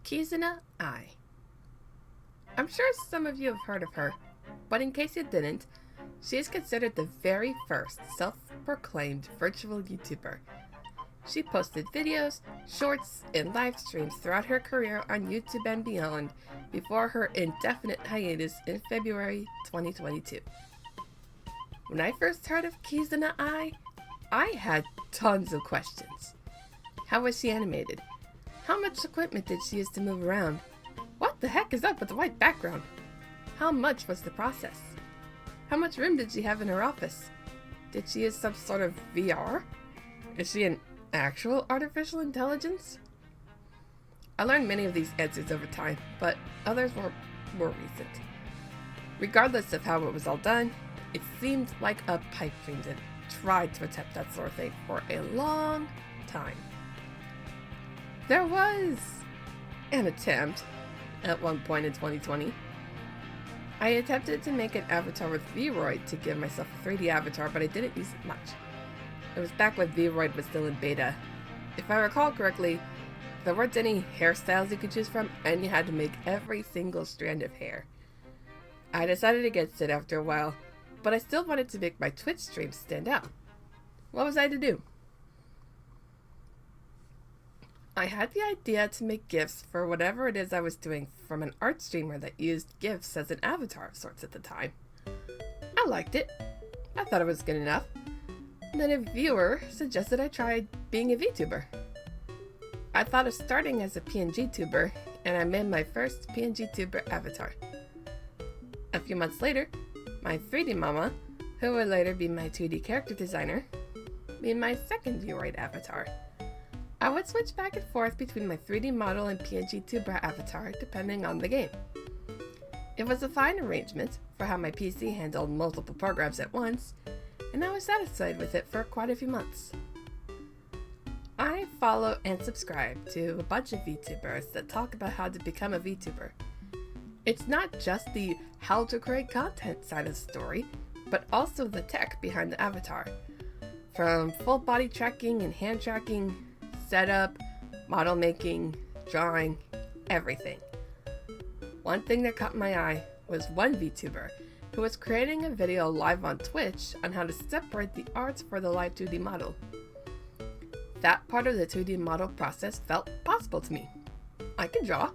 Kizuna Ai. I'm sure some of you have heard of her, but in case you didn't, she is considered the very first self-proclaimed virtual YouTuber. She posted videos, shorts, and live streams throughout her career on YouTube and beyond before her indefinite hiatus in February 2022. When I first heard of Kizuna Ai, I had tons of questions. How was she animated? How much equipment did she use to move around? What the heck is up with the white background? How much was the process? How much room did she have in her office? Did she use some sort of VR? Is she an actual artificial intelligence? I learned many of these answers over time, but others were more recent. Regardless of how it was all done, it seemed like a pipe dream that tried to attempt that sort of thing for a long time. There was an attempt at one point in 2020. I attempted to make an avatar with VRoid to give myself a 3D avatar, but I didn't use it much. It was back when VRoid was still in beta. If I recall correctly, there weren't any hairstyles you could choose from, and you had to make every single strand of hair. I decided against it after a while, but I still wanted to make my Twitch streams stand out. What was I to do? I had the idea to make GIFs for whatever it is I was doing from an art streamer that used GIFs as an avatar of sorts at the time. I liked it. I thought it was good enough. And then a viewer suggested I try being a VTuber. I thought of starting as a PNG tuber, and I made my first PNG tuber avatar. A few months later, my 3D mama, who would later be my 2D character designer, made my second VRoid avatar. I would switch back and forth between my 3D model and PNG tuber avatar depending on the game. It was a fine arrangement for how my PC handled multiple programs at once, and I was satisfied with it for quite a few months. I follow and subscribe to a bunch of VTubers that talk about how to become a VTuber. It's not just the how to create content side of the story, but also the tech behind the avatar. From full body tracking and hand tracking, setup, model making, drawing, everything. One thing that caught my eye was one VTuber who was creating a video live on Twitch on how to separate the arts for the live 2D model. That part of the 2D model process felt possible to me. I can draw.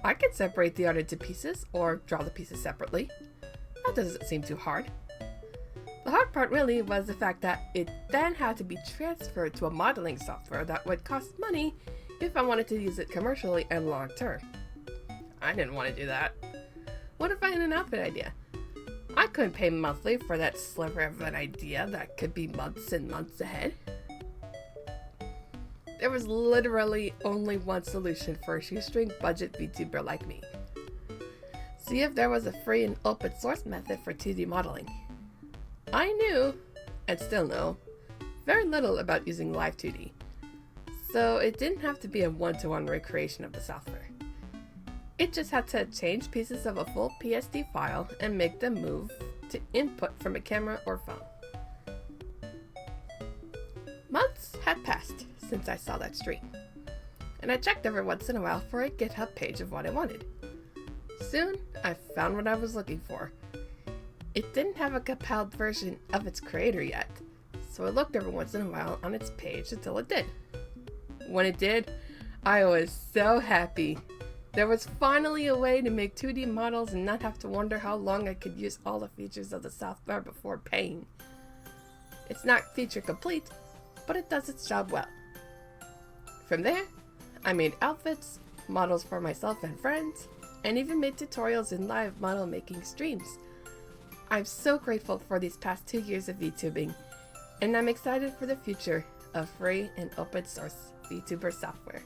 I can separate the art into pieces or draw the pieces separately. That doesn't seem too hard. The hard part really was the fact that it then had to be transferred to a modeling software that would cost money if I wanted to use it commercially and long term. I didn't want to do that. What if I had an outfit idea? I couldn't pay monthly for that sliver of an idea that could be months and months ahead. There was literally only one solution for a shoestring budget VTuber like me. See if there was a free and open source method for 2D modeling. I knew, and still know, very little about using Live 2D, so it didn't have to be a one-to-one recreation of the software. It just had to change pieces of a full PSD file and make them move to input from a camera or phone. Months had passed since I saw that stream, and I checked every once in a while for a GitHub page of what I wanted. Soon, I found what I was looking for. It didn't have a compiled version of its creator yet, so I looked every once in a while on its page until it did. When it did, I was so happy. There was finally a way to make 2D models and not have to wonder how long I could use all the features of the software before paying. It's not feature complete, but it does its job well. From there, I made outfits, models for myself and friends, and even made tutorials and live model making streams. I'm so grateful for these past 2 years of VTubing, and I'm excited for the future of free and open source VTuber software.